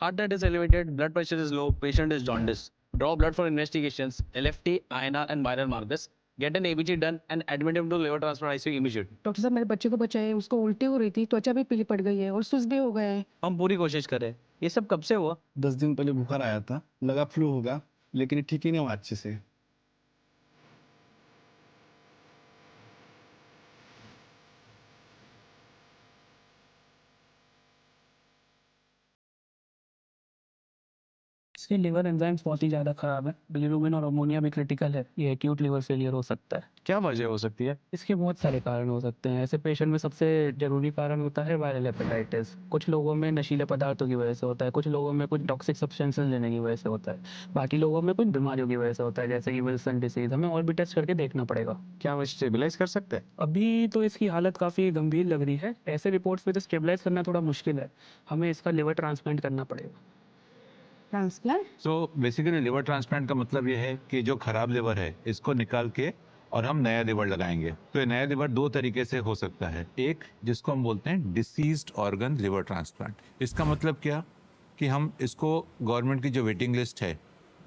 Heart rate is elevated, blood pressure is low, patient is jaundice. Draw blood for investigations, LFT, INR and viral markers. Get an ABG done and admit him to liver transfer ICU immediately. Doctor साहब मेरे बच्चे को बचाए, उसको उल्टी हो रही थी, त्वचा भी पीली पड़ गई है और सुस्त भी हो गए हैं। हम पूरी कोशिश कर रहे हैं। ये सब कब से हुआ? 10 दिन पहले बुखार आया था, लगा फ्लू होगा, लेकिन ये ठीक ही नहीं हुआ अच्छे से। इसके लिवर एंजाइम्स बहुत ही ज़्यादा खराब है, बिलिरुबिन और अमोनिया भी क्रिटिकल है। ये एक्यूट लिवर फेलियर हो सकता है। क्या वजह हो सकती है? इसके बहुत सारे कारण हो सकते हैं। ऐसे पेशेंट में सबसे जरूरी कारण होता है वायरल हेपेटाइटिस। कुछ लोगों में नशीले पदार्थों की वजह से होता है, कुछ लोगों में कुछ टॉक्सिक सब्सटेंसेस लेने की वजह से होता है, बाकी लोगों में कुछ बीमारियों की वजह से होता है, जैसे कि विल्सन डिसीज। हमें और भी टेस्ट करके देखना पड़ेगा। क्या हम स्टेबलाइज कर सकते हैं? अभी तो इसकी हालत काफ़ी गंभीर लग रही है। ऐसे रिपोर्ट्स में तो स्टेबलाइज करना थोड़ा मुश्किल है। हमें इसका लिवर ट्रांसप्लांट करना पड़ेगा। Transplant? So basically liver transplant का मतलब ये है कि जो खराब लिवर है इसको निकाल के और हम नया लिवर लगाएंगे। तो ये नया लिवर दो तरीके से हो सकता है। एक जिसको हम बोलते हैं डिसीज्ड ऑर्गन लिवर ट्रांसप्लांट। इसका मतलब क्या कि हम इसको गवर्नमेंट की जो वेटिंग लिस्ट है,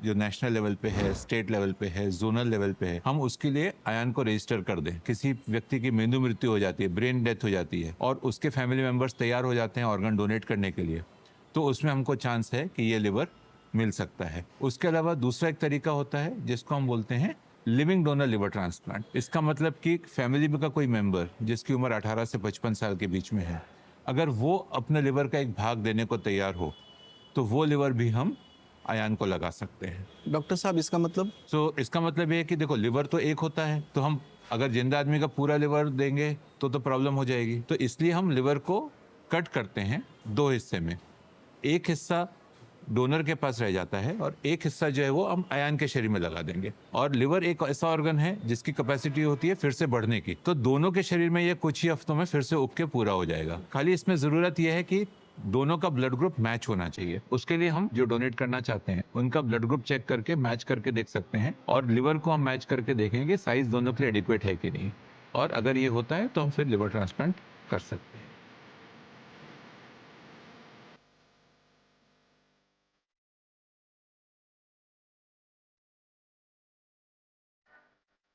जो नेशनल लेवल पे है, स्टेट लेवल पे है, जोनल लेवल पे है, हम उसके लिए अयान को रजिस्टर कर दें। किसी व्यक्ति की मेंदु मृत्यु हो जाती है, ब्रेन डेथ हो जाती है और उसके फैमिली मेंबर्स तैयार हो जाते हैं ऑर्गन डोनेट करने के लिए, तो उसमें हमको चांस है कि ये लिवर मिल सकता है। उसके अलावा दूसरा एक तरीका होता है जिसको हम बोलते हैं लिविंग डोनर लिवर ट्रांसप्लांट। इसका मतलब कि फैमिली में का कोई मेंबर जिसकी उम्र 18 से 55 साल के बीच में है, अगर वो अपने लिवर का एक भाग देने को तैयार हो तो वो लिवर भी हम अयान को लगा सकते हैं। डॉक्टर साहब इसका मतलब? इसका मतलब ये है कि देखो लिवर तो एक होता है, तो हम अगर जिंदा आदमी का पूरा लिवर देंगे तो प्रॉब्लम हो जाएगी। तो इसलिए हम लिवर को कट करते हैं दो हिस्से में। एक हिस्सा डोनर के पास रह जाता है और एक हिस्सा जो है वो हम अयान के शरीर में लगा देंगे। और लिवर एक ऐसा ऑर्गन है जिसकी कैपेसिटी होती है फिर से बढ़ने की, तो दोनों के शरीर में ये कुछ ही हफ्तों में फिर से उग के पूरा हो जाएगा। खाली इसमें जरूरत यह है कि दोनों का ब्लड ग्रुप मैच होना चाहिए। उसके लिए हम जो डोनेट करना चाहते हैं उनका ब्लड ग्रुप चेक करके मैच करके देख सकते हैं और लिवर को हम मैच करके देखेंगे साइज दोनों के लिए एडिक्वेट है कि नहीं, और अगर ये होता है तो हम फिर लिवर ट्रांसप्लांट कर सकते हैं।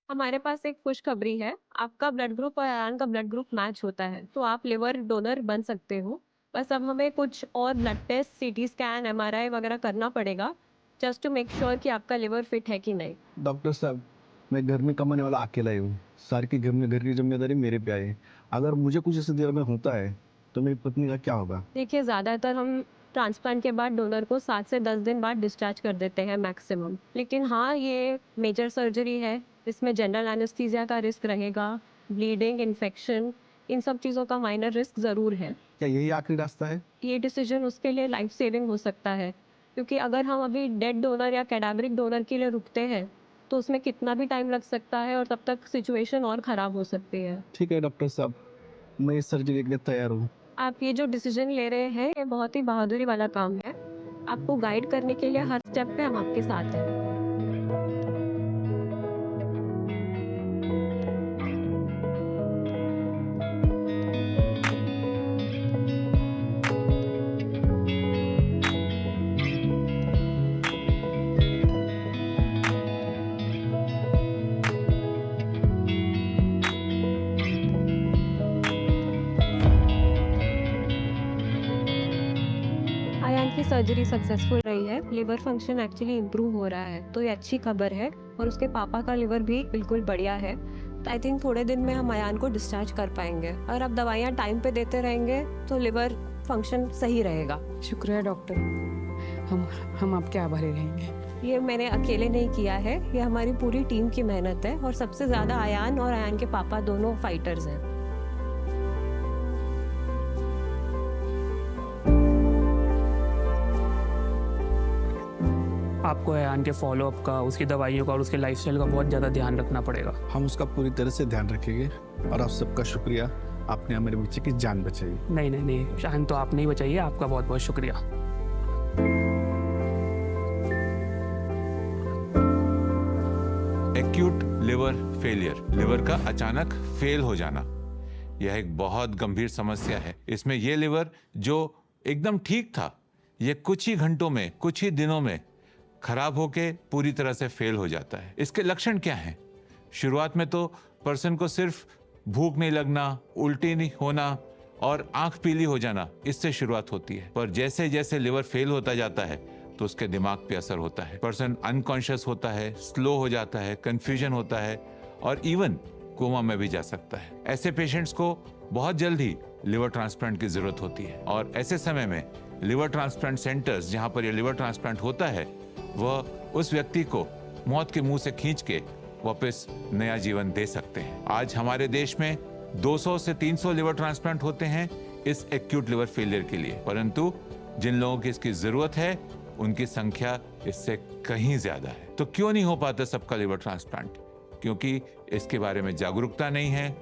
हमारे पास एक खुशखबरी है। आपका ब्लड ग्रुप और अयान का ब्लड ग्रुप मैच होता है, तो आप लिवर डोनर बन सकते हो। बस अब हमें कुछ और blood test, CT scan, MRI वगैरह करना पड़ेगा, जस्ट टू मेक श्योर कि आपका लिवर फिट है कि नहीं। डॉक्टर साहब, मैं घर में कमाने वाला अकेला ही हूँ। सारी की घर की जिम्मेदारी मेरे पे आई है। अगर मुझे कुछ इस देर में होता है तो मेरी पत्नी का क्या होगा? देखिए, ज़्यादातर हम ट्रांसप्लांट के बाद डोनर को 7 से 10 दिन बाद डिस्चार्ज कर देते हैं मैक्सिमम। लेकिन हाँ, ये मेजर सर्जरी है, इसमें जनरल एनेस्थीसिया का रिस्क रहेगा, ब्लीडिंग, इन्फेक्शन, इन सब चीज़ों का माइनर रिस्क ज़रूर है। क्या यही आखिरी रास्ता है? ये डिसीजन उसके लिए लाइफ सेविंग हो सकता है, क्योंकि अगर हम अभी डेड डोनर या कैडावरिक डोनर के लिए रुकते हैं तो उसमें कितना भी टाइम लग सकता है और तब तक सिचुएशन और ख़राब हो सकती है। ठीक है डॉक्टर साहब, मैं इस सर्जरी के लिए तैयार हूँ। आप ये जो डिसीजन ले रहे हैं, ये बहुत ही बहादुरी वाला काम है। आपको गाइड करने के लिए हर स्टेप पे हम आपके साथ हैं। अयान की सर्जरी सक्सेसफुल रही है। लिवर फंक्शन एक्चुअली इम्प्रूव हो रहा है, तो ये अच्छी खबर है। और उसके पापा का लिवर भी बिल्कुल बढ़िया है। तो आई थिंक थोड़े दिन में हम अयान को डिस्चार्ज कर पाएंगे, और अब दवाइयाँ टाइम पे देते रहेंगे तो लिवर फंक्शन सही रहेगा। शुक्रिया डॉक्टर, हम आपके आभारी रहेंगे। ये मैंने अकेले नहीं किया है, ये हमारी पूरी टीम की मेहनत है, और सबसे ज़्यादा अयान और अयान के पापा दोनों फाइटर्स हैं। आपको अयान के फॉलोअप का, उसकी दवाइयों का और उसके लाइफस्टाइल का बहुत ज़्यादा ध्यान रखना पड़ेगा। हम उसका पूरी तरह से ध्यान रखेंगे और आप सबका शुक्रिया, आपने मेरे बच्चे की जान बचाई। नहीं नहीं नहीं, शायद तो आप नहीं बचाइए, आपका बहुत बहुत शुक्रिया। एक्यूट लिवर फेलियर, लिवर का अचानक फेल हो जाना, यह एक बहुत गंभीर समस्या है। इसमें यह लिवर जो एकदम ठीक था ये कुछ ही घंटों में, कुछ ही दिनों में खराब होके पूरी तरह से फेल हो जाता है। इसके लक्षण क्या हैं? शुरुआत में तो पर्सन को सिर्फ भूख नहीं लगना, उल्टी नहीं होना और आंख पीली हो जाना, इससे शुरुआत होती है। पर जैसे जैसे लिवर फेल होता जाता है तो उसके दिमाग पे असर होता है। पर्सन अनकॉन्शियस होता है, स्लो हो जाता है, कंफ्यूजन होता है और इवन कोमा में भी जा सकता है। ऐसे पेशेंट्स को बहुत जल्द ही लिवर ट्रांसप्लांट की जरूरत होती है और ऐसे समय में लिवर ट्रांसप्लांट सेंटर्स जहां पर ये लिवर ट्रांसप्लांट होता है वह उस व्यक्ति को मौत के मुंह से खींच के वापस नया जीवन दे सकते हैं। आज हमारे देश में 200 से 300 लिवर ट्रांसप्लांट होते हैं इस एक्यूट लिवर फेलियर के लिए, परंतु जिन लोगों की इसकी जरूरत है उनकी संख्या इससे कहीं ज्यादा है। तो क्यों नहीं हो पाता सबका लिवर ट्रांसप्लांट? क्योंकि इसके बारे में जागरूकता नहीं है,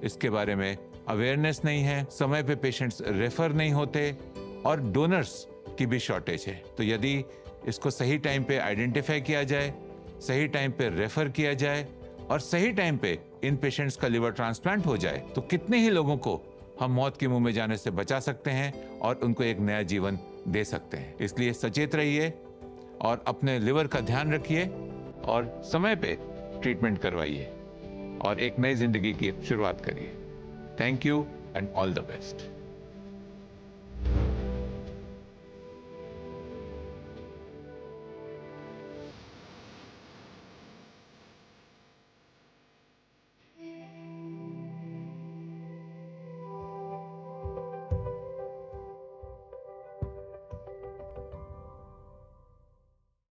इसके बारे में अवेयरनेस नहीं है, समय पे पेशेंट्स रेफर नहीं होते और डोनर्स की भी शॉर्टेज है। तो यदि इसको सही टाइम पे आइडेंटिफाई किया जाए, सही टाइम पे रेफर किया जाए और सही टाइम पे इन पेशेंट्स का लिवर ट्रांसप्लांट हो जाए तो कितने ही लोगों को हम मौत के मुंह में जाने से बचा सकते हैं और उनको एक नया जीवन दे सकते हैं। इसलिए सचेत रहिए और अपने लिवर का ध्यान रखिए और समय पे ट्रीटमेंट करवाइए और एक नई जिंदगी की शुरुआत करिए। Thank you and all the best.